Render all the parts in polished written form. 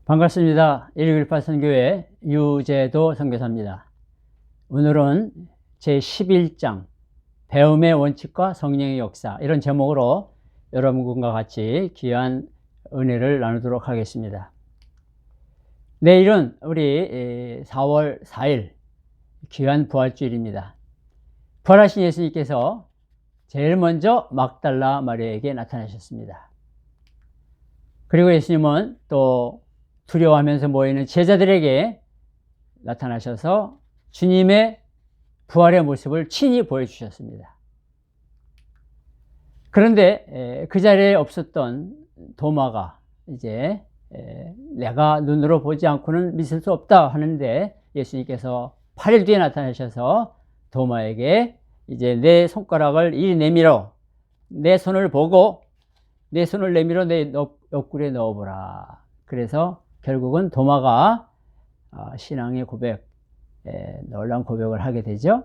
반갑습니다. 1618 선교회 유재도 선교사입니다. 오늘은 제11장 배움의 원칙과 성령의 역사, 이런 제목으로 여러분과 같이 귀한 은혜를 나누도록 하겠습니다. 내일은 우리 4월 4일 귀한 부활주일입니다. 부활하신 예수님께서 제일 먼저 막달라 마리아에게 나타나셨습니다. 그리고 예수님은 또 두려워하면서 모이는 제자들에게 나타나셔서 주님의 부활의 모습을 친히 보여주셨습니다. 그런데 그 자리에 없었던 도마가 이제 내가 눈으로 보지 않고는 믿을 수 없다 하는데, 예수님께서 8일 뒤에 나타나셔서 도마에게 이제 내 손가락을 이리 내밀어 내 손을 보고 내 손을 내밀어 내 옆구리에 넣어보라. 그래서 결국은 도마가 신앙의 고백, 놀라운 고백을 하게 되죠.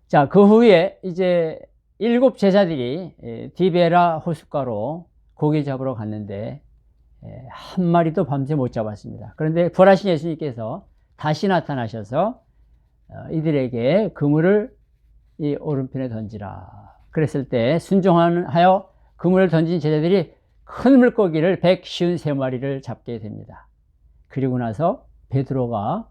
자, 그 후에 이제 7 제자들이 디베라 호숫가로 고기 잡으러 갔는데 한 마리도 밤새 못 잡았습니다. 그런데 부활하신 예수님께서 다시 나타나셔서 이들에게 그물을 이 오른편에 던지라. 그랬을 때 순종하여 그물을 던진 제자들이 큰 물고기를 153마리를 잡게 됩니다. 그리고 나서 베드로가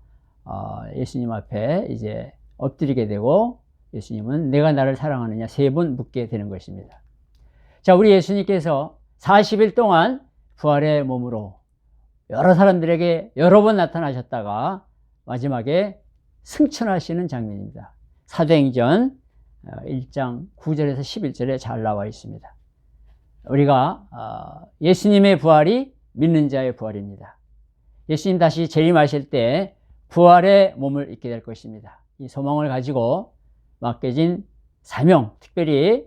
예수님 앞에 이제 엎드리게 되고, 예수님은 내가 나를 사랑하느냐 3번 묻게 되는 것입니다. 자, 우리 예수님께서 40일 동안 부활의 몸으로 여러 사람들에게 여러 번 나타나셨다가 마지막에 승천하시는 장면입니다. 사도행전 1장 9절에서 11절에 잘 나와 있습니다. 우리가 예수님의 부활이 믿는 자의 부활입니다. 예수님 다시 재림하실 때 부활의 몸을 입게 될 것입니다. 이 소망을 가지고 맡겨진 사명, 특별히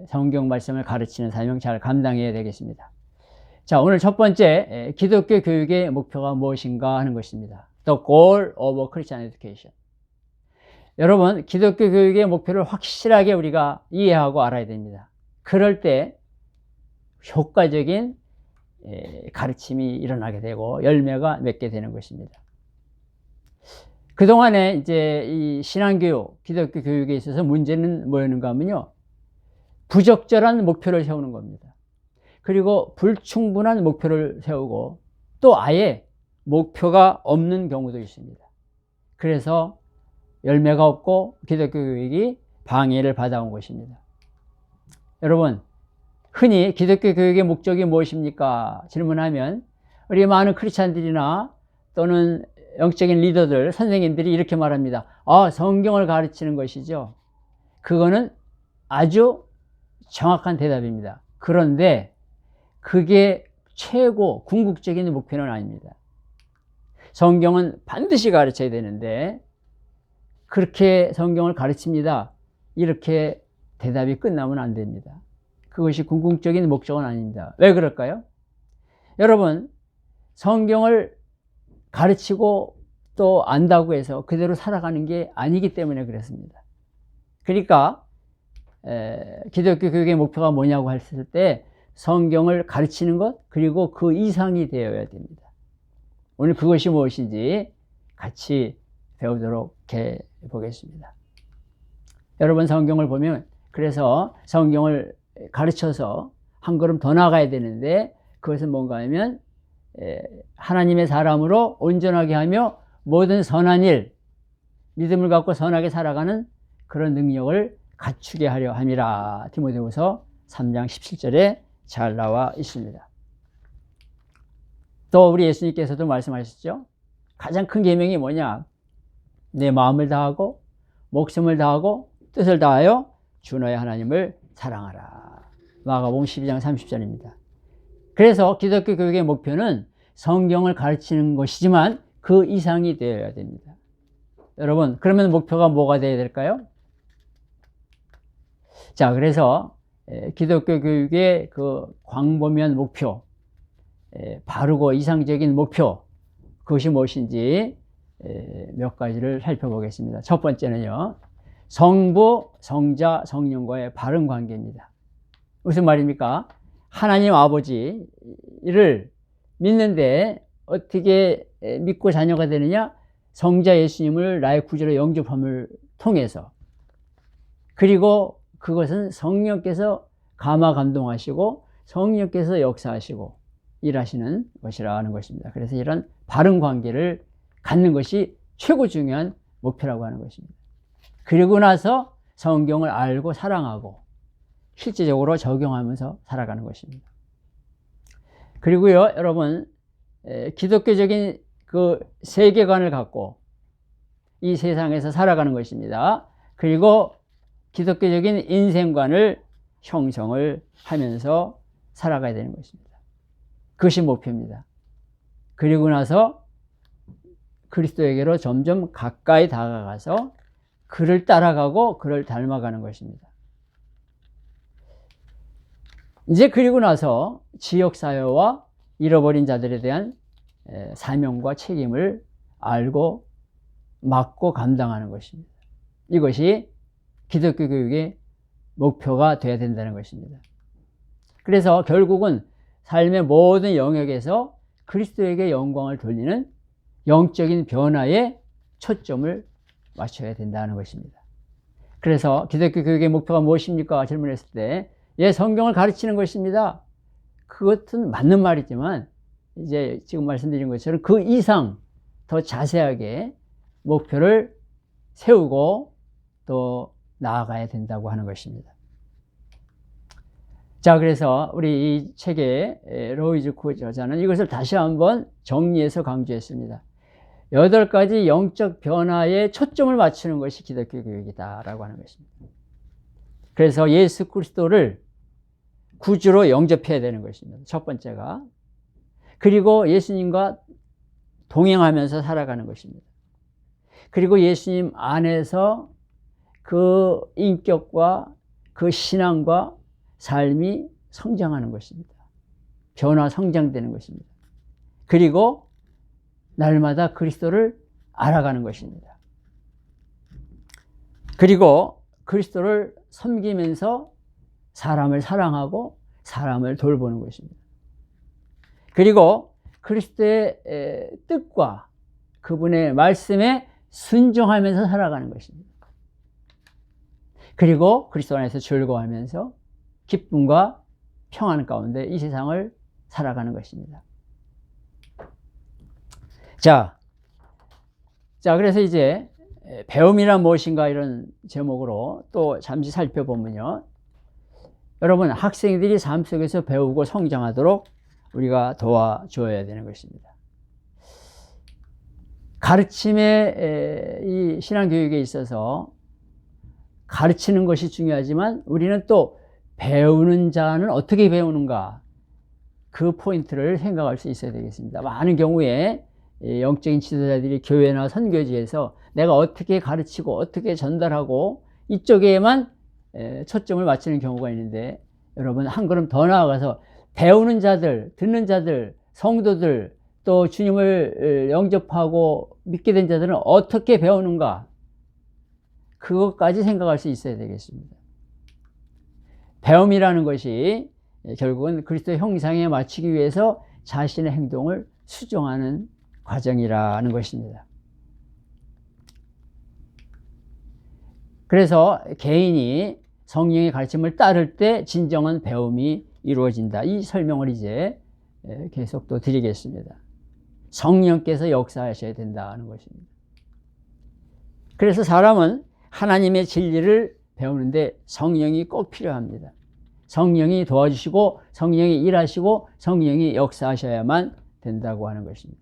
성경 말씀을 가르치는 사명 잘 감당해야 되겠습니다. 자, 오늘 첫 번째 기독교 교육의 목표가 무엇인가 하는 것입니다. The goal of Christian education. 여러분, 기독교 교육의 목표를 확실하게 우리가 이해하고 알아야 됩니다. 그럴 때 효과적인 가르침이 일어나게 되고 열매가 맺게 되는 것입니다. 그동안에 이제 이 신앙교육, 기독교 교육에 있어서 문제는 뭐였는가 하면요, 부적절한 목표를 세우는 겁니다. 그리고 불충분한 목표를 세우고 또 아예 목표가 없는 경우도 있습니다. 그래서 열매가 없고 기독교 교육이 방해를 받아온 것입니다. 여러분, 흔히 기독교 교육의 목적이 무엇입니까? 질문하면 우리 많은 크리스찬들이나 또는 영적인 리더들, 선생님들이 이렇게 말합니다. 성경을 가르치는 것이죠. 그거는 아주 정확한 대답입니다. 그런데 그게 최고 궁극적인 목표는 아닙니다. 성경은 반드시 가르쳐야 되는데 그렇게 성경을 가르칩니다, 이렇게 대답이 끝나면 안 됩니다. 그것이 궁극적인 목적은 아닙니다. 왜 그럴까요? 여러분, 성경을 가르치고 또 안다고 해서 그대로 살아가는 게 아니기 때문에 그렇습니다. 그러니까 기독교 교육의 목표가 뭐냐고 했을 때 성경을 가르치는 것, 그리고 그 이상이 되어야 됩니다. 오늘 그것이 무엇인지 같이 배우도록 해보겠습니다. 여러분, 성경을 보면, 그래서 성경을 가르쳐서 한 걸음 더 나가야 되는데, 그것은 뭔가 하면 하나님의 사람으로 온전하게 하며 모든 선한 일, 믿음을 갖고 선하게 살아가는 그런 능력을 갖추게 하려 함이라. 디모데후서 3장 17절에 잘 나와 있습니다. 또 우리 예수님께서도 말씀하셨죠. 가장 큰 계명이 뭐냐? 내 마음을 다하고 목숨을 다하고 뜻을 다하여 주 너의 하나님을 사랑하라. 마가복음 12장 30절입니다. 그래서 기독교 교육의 목표는 성경을 가르치는 것이지만 그 이상이 되어야 됩니다. 여러분, 그러면 목표가 뭐가 되어야 될까요? 자, 그래서 기독교 교육의 그 광범위한 목표, 바르고 이상적인 목표, 그것이 무엇인지 몇 가지를 살펴보겠습니다. 첫 번째는요, 성부, 성자, 성령과의 바른 관계입니다. 무슨 말입니까? 하나님 아버지를 믿는데 어떻게 믿고 자녀가 되느냐? 성자 예수님을 나의 구주로 영접함을 통해서. 그리고 그것은 성령께서 감화 감동하시고 성령께서 역사하시고 일하시는 것이라는 것입니다. 그래서 이런 바른 관계를 갖는 것이 최고 중요한 목표라고 하는 것입니다. 그리고 나서 성경을 알고 사랑하고 실제적으로 적용하면서 살아가는 것입니다. 그리고요, 여러분, 기독교적인 그 세계관을 갖고 이 세상에서 살아가는 것입니다. 그리고 기독교적인 인생관을 형성을 하면서 살아가야 되는 것입니다. 그것이 목표입니다. 그리고 나서 그리스도에게로 점점 가까이 다가가서 그를 따라가고 그를 닮아가는 것입니다. 이제 그리고 나서 지역사회와 잃어버린 자들에 대한 사명과 책임을 알고 맡고 감당하는 것입니다. 이것이 기독교 교육의 목표가 되어야 된다는 것입니다. 그래서 결국은 삶의 모든 영역에서 그리스도에게 영광을 돌리는 영적인 변화에 초점을 맞춰야 된다는 것입니다. 그래서 기독교 교육의 목표가 무엇입니까? 질문했을 때, 예, 성경을 가르치는 것입니다. 그것은 맞는 말이지만 이제 지금 말씀드린 것처럼 그 이상 더 자세하게 목표를 세우고 또 나아가야 된다고 하는 것입니다. 자, 그래서 우리 이 책의 로이즈 코 저자는 이것을 다시 한번 정리해서 강조했습니다. 8가지 영적 변화에 초점을 맞추는 것이 기독교 교육이다라고 하는 것입니다. 그래서 예수 그리스도를 구주로 영접해야 되는 것입니다. 첫 번째가. 그리고 예수님과 동행하면서 살아가는 것입니다. 그리고 예수님 안에서 그 인격과 그 신앙과 삶이 성장하는 것입니다. 변화 성장되는 것입니다. 그리고 날마다 그리스도를 알아가는 것입니다. 그리고 그리스도를 섬기면서 사람을 사랑하고 사람을 돌보는 것입니다. 그리고 그리스도의 뜻과 그분의 말씀에 순종하면서 살아가는 것입니다. 그리고 그리스도 안에서 즐거워하면서 기쁨과 평안 가운데 이 세상을 살아가는 것입니다. 자, 그래서 이제 배움이란 무엇인가 이런 제목으로 또 잠시 살펴보면요. 여러분, 학생들이 삶 속에서 배우고 성장하도록 우리가 도와줘야 되는 것입니다. 가르침의 이 신앙교육에 있어서 가르치는 것이 중요하지만 우리는 또 배우는 자는 어떻게 배우는가, 그 포인트를 생각할 수 있어야 되겠습니다. 많은 경우에 영적인 지도자들이 교회나 선교지에서 내가 어떻게 가르치고 어떻게 전달하고 이쪽에만 초점을 맞추는 경우가 있는데, 여러분, 한 걸음 더 나아가서 배우는 자들, 듣는 자들, 성도들, 또 주님을 영접하고 믿게 된 자들은 어떻게 배우는가, 그것까지 생각할 수 있어야 되겠습니다. 배움이라는 것이 결국은 그리스도의 형상에 맞추기 위해서 자신의 행동을 수정하는 과정이라는 것입니다. 그래서 개인이 성령의 가르침을 따를 때 진정한 배움이 이루어진다. 이 설명을 이제 계속 또 드리겠습니다. 성령께서 역사하셔야 된다는 것입니다. 그래서 사람은 하나님의 진리를 배우는데 성령이 꼭 필요합니다. 성령이 도와주시고 성령이 일하시고 성령이 역사하셔야만 된다고 하는 것입니다.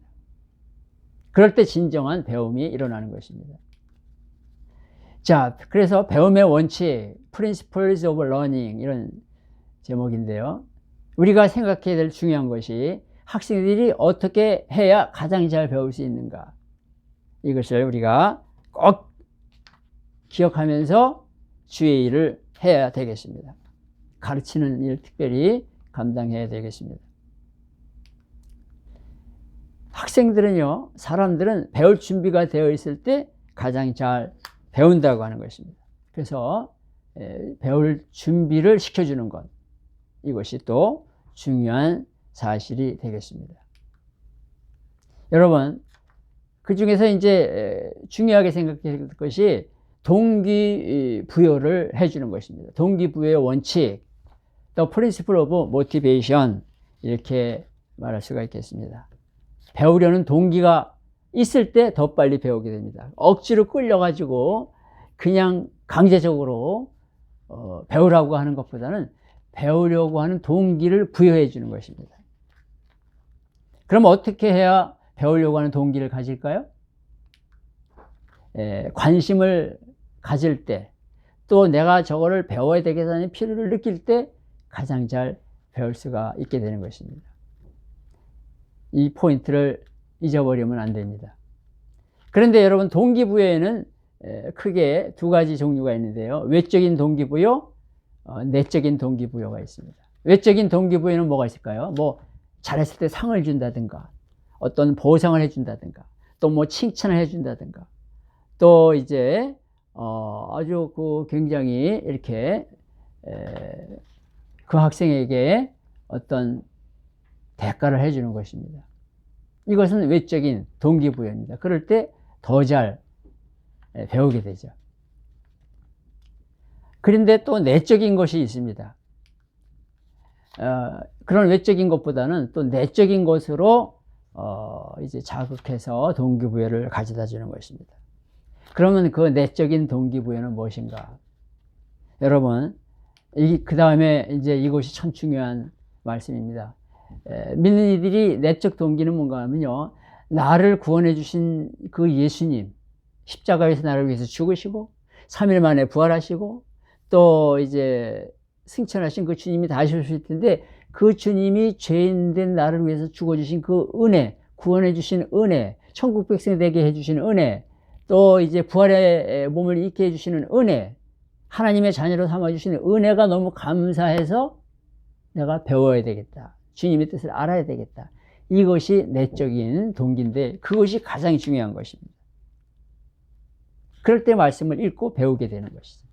그럴 때 진정한 배움이 일어나는 것입니다. 자, 그래서 배움의 원칙, Principles of Learning, 이런 제목인데요. 우리가 생각해야 될 중요한 것이 학생들이 어떻게 해야 가장 잘 배울 수 있는가, 이것을 우리가 꼭 기억하면서 주의 일을 해야 되겠습니다. 가르치는 일 특별히 감당해야 되겠습니다. 학생들은요, 사람들은 배울 준비가 되어 있을 때 가장 잘 배운다고 하는 것입니다. 그래서 배울 준비를 시켜주는 것, 이것이 또 중요한 사실이 되겠습니다. 여러분, 그 중에서 이제 중요하게 생각해야 될 것이 동기부여를 해주는 것입니다. 동기부여의 원칙, The Principle of Motivation, 이렇게 말할 수가 있겠습니다. 배우려는 동기가 있을 때 더 빨리 배우게 됩니다. 억지로 끌려가지고 그냥 강제적으로 배우라고 하는 것보다는 배우려고 하는 동기를 부여해 주는 것입니다. 그럼 어떻게 해야 배우려고 하는 동기를 가질까요? 관심을 가질 때, 또 내가 저거를 배워야 되겠다는 필요를 느낄 때 가장 잘 배울 수가 있게 되는 것입니다. 이 포인트를 잊어버리면 안 됩니다. 그런데 여러분, 동기부여에는 크게 두 가지 종류가 있는데요. 외적인 동기부여, 내적인 동기부여가 있습니다. 외적인 동기부여는 뭐가 있을까요? 뭐 잘했을 때 상을 준다든가, 어떤 보상을 해준다든가, 또 뭐 칭찬을 해준다든가, 또 이제 아주 굉장히 이렇게 그 학생에게 어떤 대가를 해주는 것입니다. 이것은 외적인 동기부여입니다. 그럴 때 더 잘 배우게 되죠. 그런데 또 내적인 것이 있습니다. 그런 외적인 것보다는 또 내적인 것으로 이제 자극해서 동기부여를 가져다 주는 것입니다. 그러면 그 내적인 동기부여는 무엇인가? 여러분, 그 다음에 이제 이것이 참 중요한 말씀입니다. 믿는 이들이 내적 동기는 뭔가 하면요, 나를 구원해 주신 그 예수님, 십자가에서 나를 위해서 죽으시고 3일 만에 부활하시고 또 이제 승천하신 그 주님이 다시 오실 텐데, 그 주님이 죄인된 나를 위해서 죽어주신 그 은혜, 구원해 주신 은혜, 천국 백성 되게 해주신 은혜, 또 이제 부활의 몸을 있게 해주시는 은혜, 하나님의 자녀로 삼아주시는 은혜가 너무 감사해서 내가 배워야 되겠다, 주님의 뜻을 알아야 되겠다. 이것이 내적인 동기인데 그것이 가장 중요한 것입니다. 그럴 때 말씀을 읽고 배우게 되는 것이죠.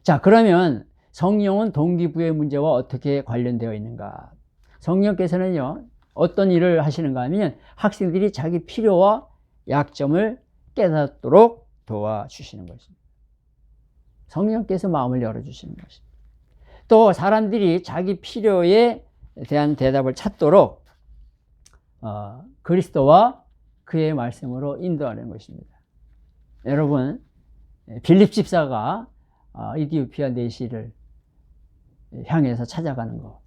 자, 그러면 성령은 동기부여의 문제와 어떻게 관련되어 있는가? 성령께서는요, 어떤 일을 하시는가 하면 학생들이 자기 필요와 약점을 깨닫도록 도와주시는 것입니다. 성령께서 마음을 열어주시는 것입니다. 또 사람들이 자기 필요에 대한 대답을 찾도록 그리스도와 그의 말씀으로 인도하는 것입니다. 여러분, 빌립 집사가 이디오피아 내시를 향해서 찾아가는 것,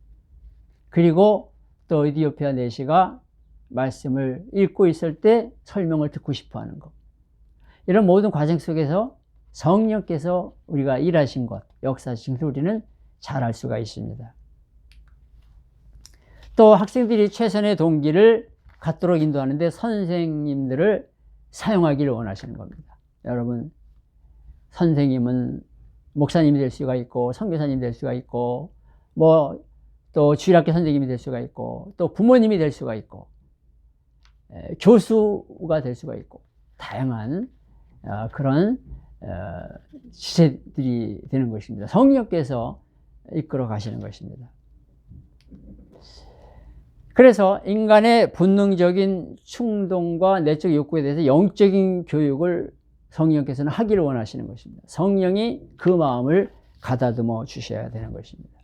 그리고 또 이디오피아 내시가 말씀을 읽고 있을 때 설명을 듣고 싶어 하는 것, 이런 모든 과정 속에서 성령께서 우리가 일하신 것, 역사하신 것을 우리는 잘 알 수가 있습니다. 또 학생들이 최선의 동기를 갖도록 인도하는데 선생님들을 사용하기를 원하시는 겁니다. 여러분, 선생님은 목사님이 될 수가 있고, 선교사님이 될 수가 있고, 뭐 또 주일학교 선생님이 될 수가 있고, 또 부모님이 될 수가 있고, 교수가 될 수가 있고, 다양한 그런 지체들이 되는 것입니다. 성령께서 이끌어 가시는 것입니다. 그래서 인간의 본능적인 충동과 내적 욕구에 대해서 영적인 교육을 성령께서는 하기를 원하시는 것입니다. 성령이 그 마음을 가다듬어 주셔야 되는 것입니다.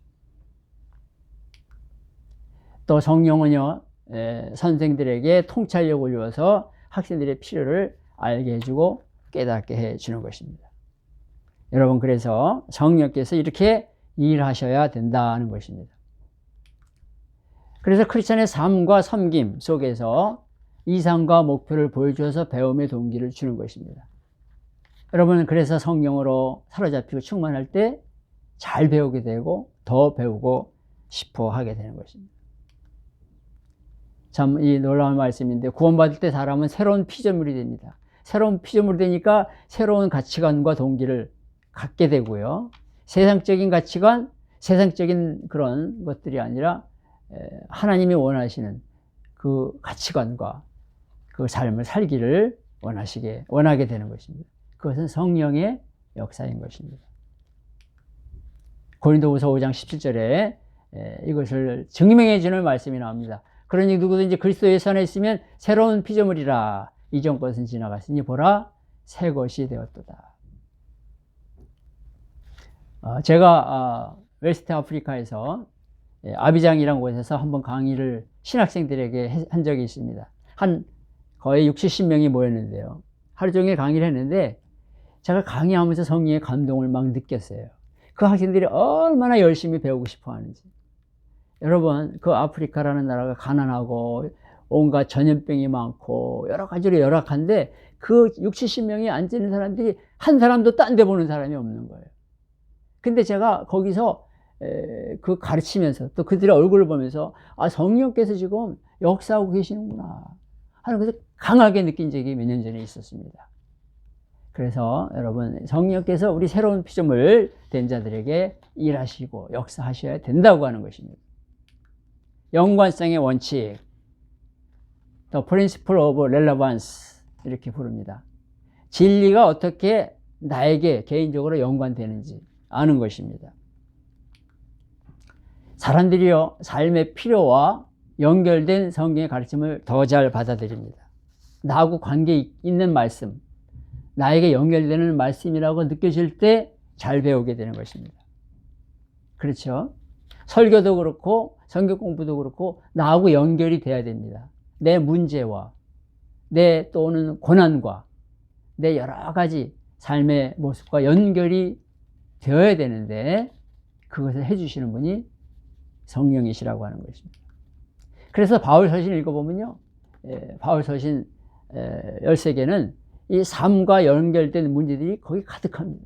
또 성령은요, 선생들에게 통찰력을 주어서 학생들의 필요를 알게 해주고 깨닫게 해주는 것입니다. 여러분, 그래서 성령께서 이렇게 일하셔야 된다는 것입니다. 그래서 크리스찬의 삶과 섬김 속에서 이상과 목표를 보여주어서 배움의 동기를 주는 것입니다. 여러분, 그래서 성령으로 사로잡히고 충만할 때 잘 배우게 되고 더 배우고 싶어 하게 되는 것입니다. 참 이 놀라운 말씀인데, 구원받을 때 사람은 새로운 피조물이 됩니다. 새로운 피조물이 되니까 새로운 가치관과 동기를 갖게 되고요. 세상적인 가치관, 세상적인 그런 것들이 아니라 하나님이 원하시는 그 가치관과 그 삶을 살기를 원하게 되는 것입니다. 그것은 성령의 역사인 것입니다. 고린도후서 5장 17절에 이것을 증명해 주는 말씀이 나옵니다. 그러니 누구든지 그리스도 예수 안에 있으면 새로운 피조물이라. 이전 것은 지나갔으니 보라 새 것이 되었도다. 제가 웨스트 아프리카에서 아비장이라는 곳에서 한번 강의를 신학생들에게 한 적이 있습니다. 한 거의 60, 70명이 모였는데요. 하루 종일 강의를 했는데 제가 강의하면서 성령의 감동을 막 느꼈어요. 그 학생들이 얼마나 열심히 배우고 싶어 하는지. 여러분, 그 아프리카라는 나라가 가난하고 온갖 전염병이 많고 여러 가지로 열악한데 그 60, 70명이 앉아있는 사람들이 한 사람도 딴 데 보는 사람이 없는 거예요. 근데 제가 거기서 그 가르치면서 또 그들의 얼굴을 보면서 성령께서 지금 역사하고 계시는구나 하는 것을 강하게 느낀 적이 몇 년 전에 있었습니다. 그래서 여러분, 성령께서 우리 새로운 피조물 된 자들에게 일하시고 역사하셔야 된다고 하는 것입니다. 연관성의 원칙, The Principle of Relevance 이렇게 부릅니다. 진리가 어떻게 나에게 개인적으로 연관되는지 아는 것입니다. 사람들이요, 삶의 필요와 연결된 성경의 가르침을 더 잘 받아들입니다. 나하고 관계 있는 말씀, 나에게 연결되는 말씀이라고 느껴질 때 잘 배우게 되는 것입니다. 그렇죠? 설교도 그렇고 성경 공부도 그렇고 나하고 연결이 돼야 됩니다. 내 문제와 내 또는 고난과 내 여러 가지 삶의 모습과 연결이 되어야 되는데 그것을 해주시는 분이 성령이시라고 하는 것입니다. 그래서 바울 서신 읽어보면요, 바울 서신 13개는 이 삶과 연결된 문제들이 거기 가득합니다.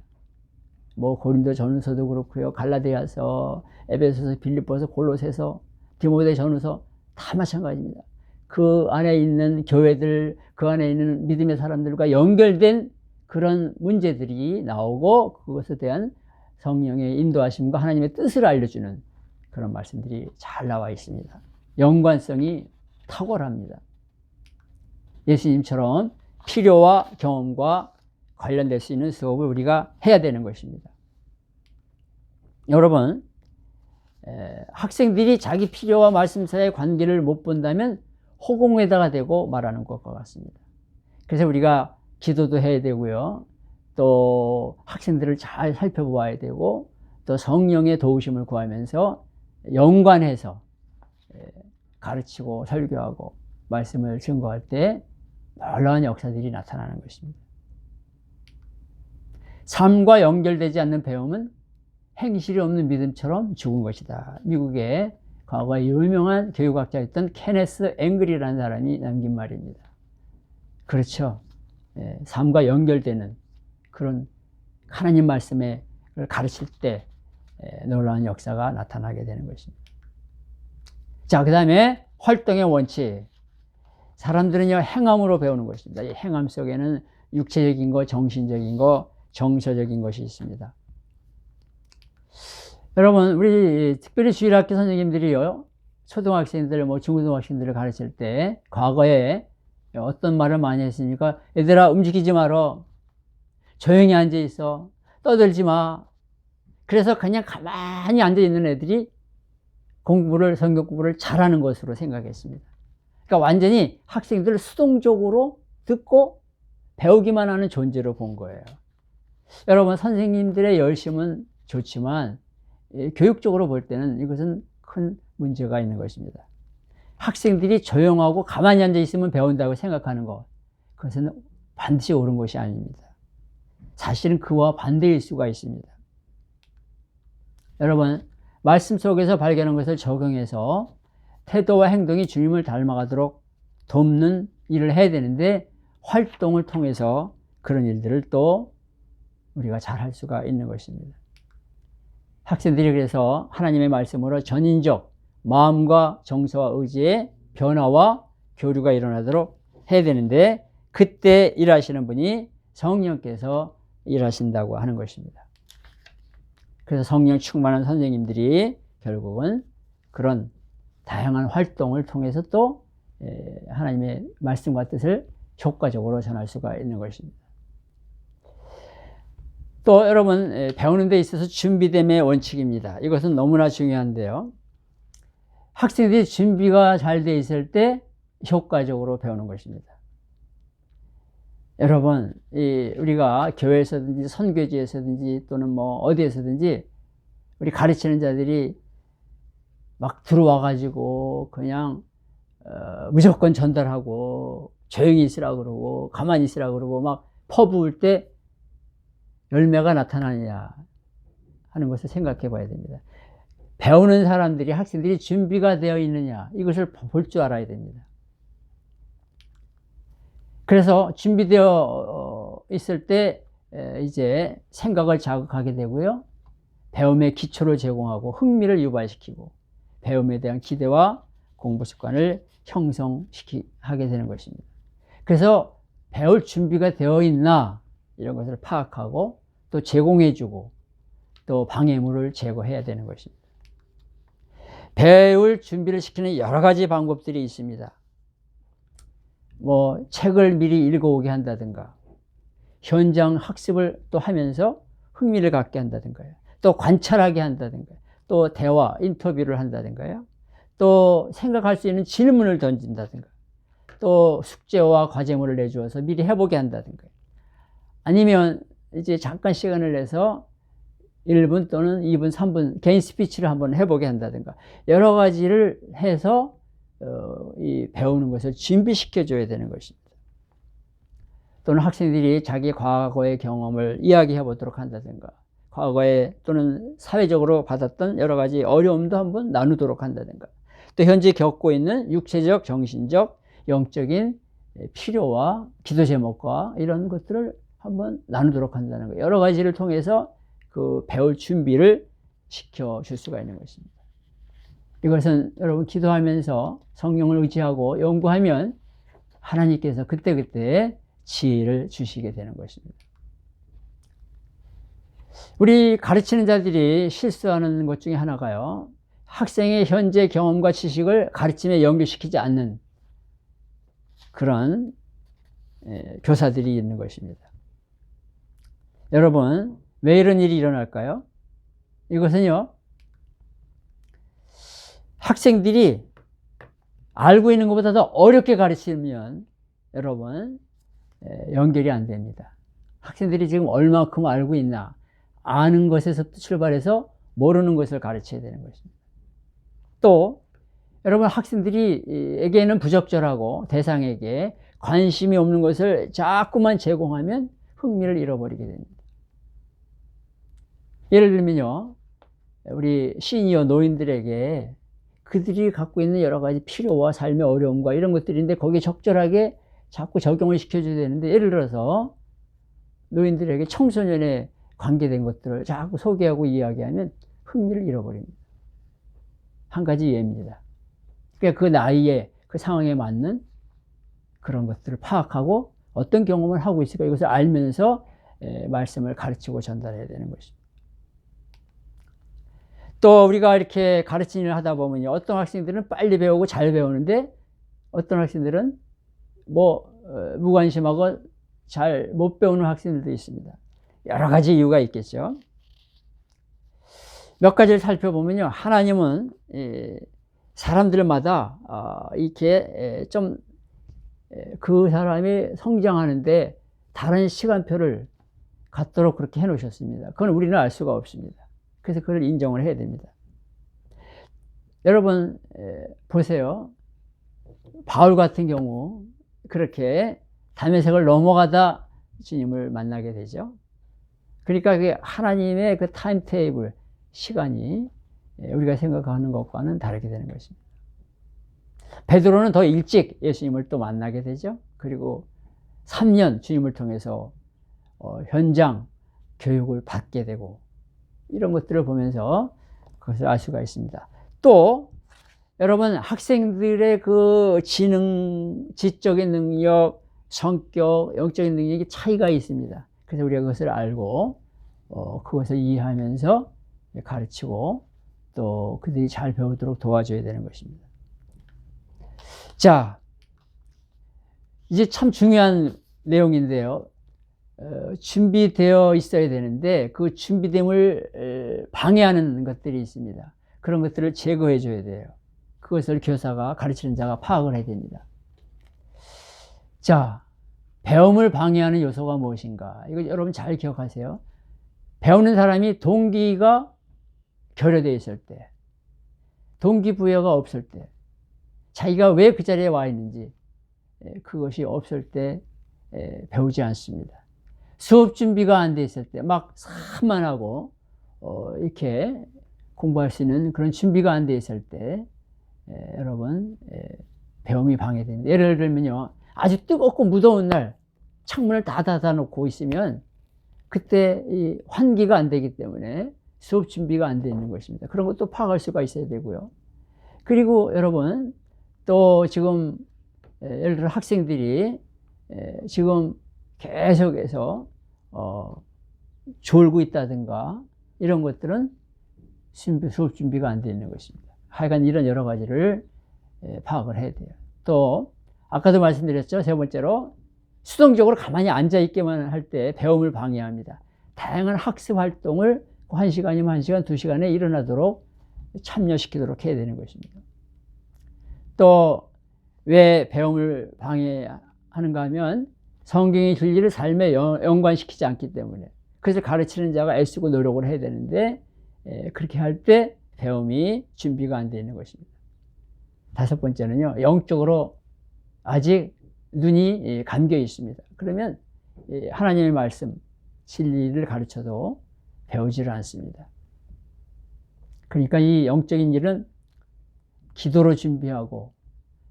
뭐 고린도 전후서도 그렇고요, 갈라디아서, 에베소서, 빌립보서, 골로새서, 디모데 전후서 다 마찬가지입니다. 그 안에 있는 교회들, 그 안에 있는 믿음의 사람들과 연결된 그런 문제들이 나오고 그것에 대한 성령의 인도하심과 하나님의 뜻을 알려주는 그런 말씀들이 잘 나와 있습니다. 연관성이 탁월합니다. 예수님처럼 필요와 경험과 관련될 수 있는 수업을 우리가 해야 되는 것입니다. 여러분, 학생들이 자기 필요와 말씀사의 관계를 못 본다면 허공에다가 대고 말하는 것과 같습니다. 그래서 우리가 기도도 해야 되고요, 또 학생들을 잘 살펴보아야 되고, 또 성령의 도우심을 구하면서 연관해서 가르치고 설교하고 말씀을 증거할 때 놀라운 역사들이 나타나는 것입니다. 삶과 연결되지 않는 배움은 행실이 없는 믿음처럼 죽은 것이다. 미국의 과거에 유명한 교육학자였던 케네스 앵글이라는 사람이 남긴 말입니다. 그렇죠. 삶과 연결되는 그런 하나님 말씀을 가르칠 때 놀라운 역사가 나타나게 되는 것입니다. 자, 그 다음에 활동의 원칙. 사람들은요, 행함으로 배우는 것입니다. 이 행함 속에는 육체적인 것, 정신적인 것, 정서적인 것이 있습니다. 여러분, 우리 특별히 주일학교 선생님들이요, 초등학생들, 중고등학생들을 가르칠 때 과거에 어떤 말을 많이 했습니까? 얘들아, 움직이지 마라. 조용히 앉아 있어. 떠들지 마. 그래서 그냥 가만히 앉아 있는 애들이 성경 공부를 잘하는 것으로 생각했습니다. 그러니까 완전히 학생들을 수동적으로 듣고 배우기만 하는 존재로 본 거예요. 여러분, 선생님들의 열심은 좋지만 교육적으로 볼 때는 이것은 큰 문제가 있는 것입니다. 학생들이 조용하고 가만히 앉아 있으면 배운다고 생각하는 것, 그것은 반드시 옳은 것이 아닙니다. 사실은 그와 반대일 수가 있습니다. 여러분, 말씀 속에서 발견한 것을 적용해서 태도와 행동이 주님을 닮아가도록 돕는 일을 해야 되는데, 활동을 통해서 그런 일들을 또 우리가 잘 할 수가 있는 것입니다. 학생들이 그래서 하나님의 말씀으로 전인적 마음과 정서와 의지의 변화와 교류가 일어나도록 해야 되는데, 그때 일하시는 분이 성령께서 일하신다고 하는 것입니다. 그래서 성령 충만한 선생님들이 결국은 그런 다양한 활동을 통해서 또 하나님의 말씀과 뜻을 효과적으로 전할 수가 있는 것입니다. 또 여러분, 배우는 데 있어서 준비됨의 원칙입니다. 이것은 너무나 중요한데요. 학생들이 준비가 잘 돼 있을 때 효과적으로 배우는 것입니다. 여러분, 우리가 교회에서든지 선교지에서든지 또는 뭐 어디에서든지 우리 가르치는 자들이 막 들어와 가지고 그냥 무조건 전달하고 조용히 있으라 그러고 가만히 있으라 그러고 막 퍼부을 때 열매가 나타나느냐 하는 것을 생각해 봐야 됩니다. 배우는 사람들이, 학생들이 준비가 되어 있느냐, 이것을 볼 줄 알아야 됩니다. 그래서 준비되어 있을 때 이제 생각을 자극하게 되고요, 배움의 기초를 제공하고 흥미를 유발시키고 배움에 대한 기대와 공부 습관을 형성하게 되는 것입니다. 그래서 배울 준비가 되어 있나 이런 것을 파악하고 또 제공해주고 또 방해물을 제거해야 되는 것입니다. 배울 준비를 시키는 여러 가지 방법들이 있습니다. 뭐 책을 미리 읽어오게 한다든가, 현장 학습을 또 하면서 흥미를 갖게 한다든가요, 또 관찰하게 한다든가, 또 대화, 인터뷰를 한다든가요, 또 생각할 수 있는 질문을 던진다든가, 또 숙제와 과제물을 내주어서 미리 해보게 한다든가, 아니면 이제 잠깐 시간을 내서 1분 또는 2분, 3분 개인 스피치를 한번 해보게 한다든가, 여러 가지를 해서 이 배우는 것을 준비시켜 줘야 되는 것입니다. 또는 학생들이 자기 과거의 경험을 이야기해 보도록 한다든가, 과거에 또는 사회적으로 받았던 여러 가지 어려움도 한번 나누도록 한다든가, 또 현재 겪고 있는 육체적, 정신적, 영적인 필요와 기도 제목과 이런 것들을 한번 나누도록 한다는 거예요. 여러 가지를 통해서 그 배울 준비를 시켜줄 수가 있는 것입니다. 이것은 여러분 기도하면서 성령을 의지하고 연구하면 하나님께서 그때그때 지혜를 주시게 되는 것입니다. 우리 가르치는 자들이 실수하는 것 중에 하나가요, 학생의 현재 경험과 지식을 가르침에 연결시키지 않는 그런 교사들이 있는 것입니다. 여러분, 왜 이런 일이 일어날까요? 이것은요, 학생들이 알고 있는 것보다 더 어렵게 가르치면 여러분 연결이 안 됩니다. 학생들이 지금 얼마큼 알고 있나, 아는 것에서 출발해서 모르는 것을 가르쳐야 되는 것입니다. 또 여러분, 학생들에게는 부적절하고 대상에게 관심이 없는 것을 자꾸만 제공하면 흥미를 잃어버리게 됩니다. 예를 들면요, 우리 시니어 노인들에게 그들이 갖고 있는 여러 가지 필요와 삶의 어려움과 이런 것들인데 거기에 적절하게 자꾸 적용을 시켜줘야 되는데, 예를 들어서 노인들에게 청소년에 관계된 것들을 자꾸 소개하고 이야기하면 흥미를 잃어버립니다. 한 가지 예입니다. 그러니까 그 나이에 그 상황에 맞는 그런 것들을 파악하고 어떤 경험을 하고 있을까, 이것을 알면서 말씀을 가르치고 전달해야 되는 것입니다. 또 우리가 이렇게 가르치는 일을 하다 보면요, 어떤 학생들은 빨리 배우고 잘 배우는데 어떤 학생들은 무관심하고 잘 못 배우는 학생들도 있습니다. 여러 가지 이유가 있겠죠. 몇 가지를 살펴보면요, 하나님은 사람들마다 이렇게 좀 그 사람이 성장하는데 다른 시간표를 갖도록 그렇게 해 놓으셨습니다. 그건 우리는 알 수가 없습니다. 그래서 그걸 인정을 해야 됩니다. 여러분 보세요. 바울 같은 경우 그렇게 다메섹을 넘어가다 주님을 만나게 되죠. 그러니까 그게 하나님의 그 타임 테이블, 시간이 우리가 생각하는 것과는 다르게 되는 것입니다. 베드로는 더 일찍 예수님을 또 만나게 되죠. 그리고 3년 주님을 통해서 현장 교육을 받게 되고, 이런 것들을 보면서 그것을 알 수가 있습니다. 또 여러분, 학생들의 그 지적인 능력, 성격, 영적인 능력이 차이가 있습니다. 그래서 우리가 그것을 알고 그것을 이해하면서 가르치고 또 그들이 잘 배우도록 도와줘야 되는 것입니다. 자, 이제 참 중요한 내용인데요. 준비되어 있어야 되는데 그 준비됨을 방해하는 것들이 있습니다. 그런 것들을 제거해 줘야 돼요. 그것을 교사가, 가르치는 자가 파악을 해야 됩니다. 자, 배움을 방해하는 요소가 무엇인가? 이거 여러분 잘 기억하세요. 배우는 사람이 동기가 결여되어 있을 때, 동기부여가 없을 때, 자기가 왜 그 자리에 와 있는지 그것이 없을 때 배우지 않습니다. 수업 준비가 안 돼 있을 때, 막 산만하고 이렇게 공부할 수 있는 그런 준비가 안 돼 있을 때 여러분 배움이 방해됩니다. 예를 들면요, 아주 뜨겁고 무더운 날 창문을 다 닫아놓고 있으면 그때 이 환기가 안 되기 때문에 수업 준비가 안 돼 있는 것입니다. 그런 것도 파악할 수가 있어야 되고요. 그리고 여러분 또 지금 예를 들어 학생들이 지금 계속해서 졸고 있다든가 이런 것들은 수업 준비가 안 되어 있는 것입니다. 하여간 이런 여러 가지를 파악을 해야 돼요. 또 아까도 말씀드렸죠. 세 번째로 수동적으로 가만히 앉아 있기만 할 때 배움을 방해합니다. 다양한 학습 활동을 1시간이면 1시간, 2시간에 일어나도록 참여시키도록 해야 되는 것입니다. 또 왜 배움을 방해하는가 하면 성경의 진리를 삶에 연관시키지 않기 때문에, 그래서 가르치는 자가 애쓰고 노력을 해야 되는데 그렇게 할 때 배움이 준비가 안 되어 있는 것입니다. 다섯 번째는요, 영적으로 아직 눈이 감겨 있습니다. 그러면 하나님의 말씀, 진리를 가르쳐도 배우지를 않습니다. 그러니까 이 영적인 일은 기도로 준비하고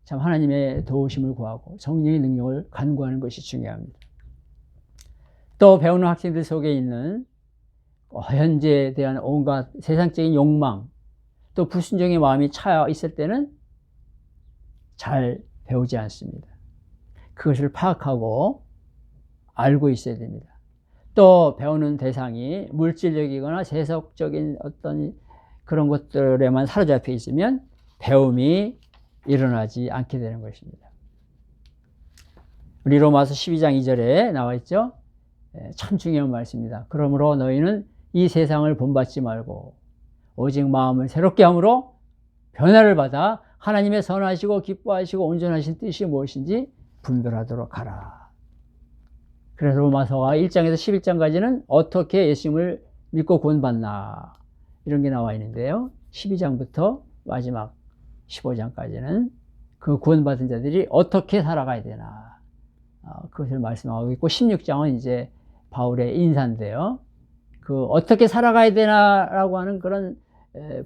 참 하나님의 도우심을 구하고 성령의 능력을 간구하는 것이 중요합니다. 또 배우는 학생들 속에 있는 현재에 대한 온갖 세상적인 욕망, 또 불순종의 마음이 차 있을 때는 잘 배우지 않습니다. 그것을 파악하고 알고 있어야 됩니다. 또 배우는 대상이 물질적이거나 세속적인 어떤 그런 것들에만 사로잡혀 있으면 배움이 일어나지 않게 되는 것입니다. 우리 로마서 12장 2절에 나와 있죠. 참 중요한 말씀입니다. 그러므로 너희는 이 세상을 본받지 말고 오직 마음을 새롭게 함으로 변화를 받아 하나님의 선하시고 기뻐하시고 온전하신 뜻이 무엇인지 분별하도록 하라. 그래서 로마서가 1장에서 11장까지는 어떻게 예수님을 믿고 구원받나 이런 게 나와 있는데요. 12장부터 마지막 15장까지는 그 구원받은 자들이 어떻게 살아가야 되나 그것을 말씀하고 있고, 16장은 이제 바울의 인사인데요. 그 어떻게 살아가야 되나라고 하는 그런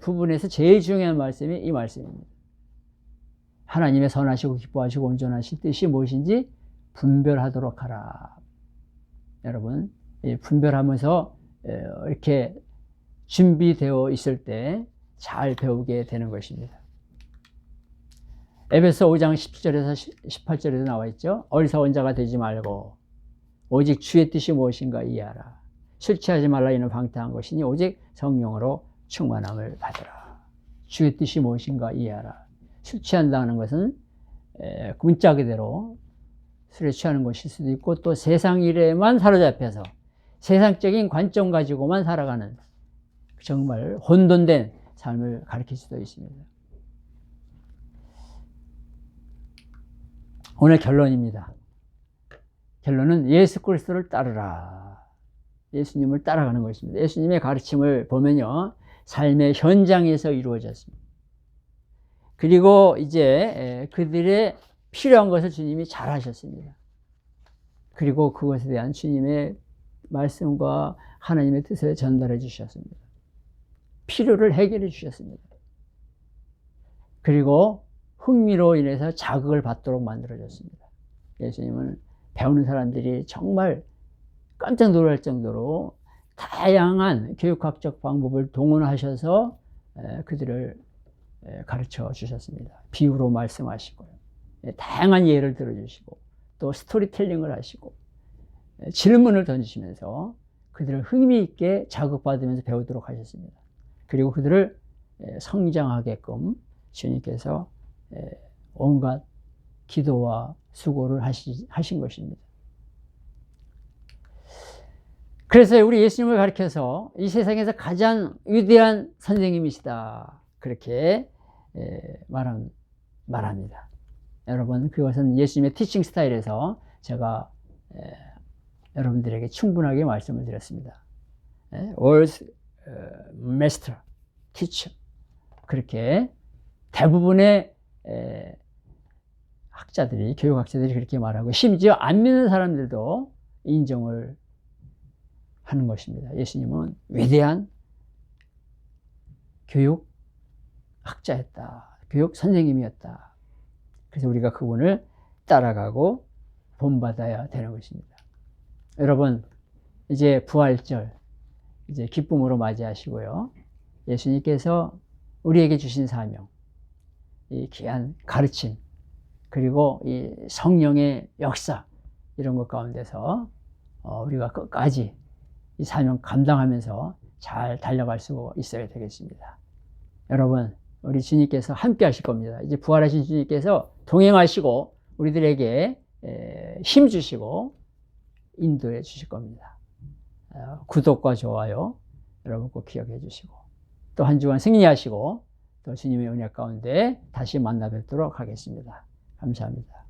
부분에서 제일 중요한 말씀이 이 말씀입니다. 하나님의 선하시고 기뻐하시고 온전하신 뜻이 무엇인지 분별하도록 하라. 여러분, 분별하면서 이렇게 준비되어 있을 때 잘 배우게 되는 것입니다. 에베소 5장 17절에서 18절에도 나와 있죠. 어리석은 자가 되지 말고 오직 주의 뜻이 무엇인가 이해하라. 술 취하지 말라. 이는 방탕한 것이니 오직 성령으로 충만함을 받으라. 주의 뜻이 무엇인가 이해하라. 술 취한다는 것은 문자 그대로 술에 취하는 것일 수도 있고, 또 세상 일에만 사로잡혀서 세상적인 관점 가지고만 살아가는 정말 혼돈된 삶을 가르칠 수도 있습니다. 오늘 결론입니다. 결론은 예수 그리스도를 따르라. 예수님을 따라가는 것입니다. 예수님의 가르침을 보면요, 삶의 현장에서 이루어졌습니다. 그리고 이제 그들의 필요한 것을 주님이 잘 하셨습니다. 그리고 그것에 대한 주님의 말씀과 하나님의 뜻을 전달해 주셨습니다. 필요를 해결해 주셨습니다. 그리고 흥미로 인해서 자극을 받도록 만들어졌습니다. 예수님은 배우는 사람들이 정말 깜짝 놀랄 정도로 다양한 교육학적 방법을 동원하셔서 그들을 가르쳐 주셨습니다. 비유로 말씀하시고요, 다양한 예를 들어주시고, 또 스토리텔링을 하시고, 질문을 던지시면서 그들을 흥미있게 자극받으면서 배우도록 하셨습니다. 그리고 그들을 성장하게끔 주님께서 온갖 기도와 수고를 하신 것입니다. 그래서 우리 예수님을 가리켜서 이 세상에서 가장 위대한 선생님이시다, 그렇게 말합니다. 여러분, 그것은 예수님의 티칭 스타일에서 제가 여러분들에게 충분하게 말씀을 드렸습니다. Words Master, Teacher, 그렇게 대부분의 학자들이, 교육학자들이 그렇게 말하고, 심지어 안 믿는 사람들도 인정을 하는 것입니다. 예수님은 위대한 교육학자였다, 교육 선생님이었다. 그래서 우리가 그분을 따라가고 본받아야 되는 것입니다. 여러분, 이제 부활절, 이제 기쁨으로 맞이하시고요. 예수님께서 우리에게 주신 사명, 이 귀한 가르침, 그리고 이 성령의 역사, 이런 것 가운데서 우리가 끝까지 이 사명 감당하면서 잘 달려갈 수 있어야 되겠습니다. 여러분, 우리 주님께서 함께 하실 겁니다. 이제 부활하신 주님께서 동행하시고 우리들에게 힘 주시고 인도해 주실 겁니다. 구독과 좋아요 여러분 꼭 기억해 주시고, 또 한 주간 승리하시고 또 주님의 은혜 가운데 다시 만나 뵙도록 하겠습니다. 감사합니다.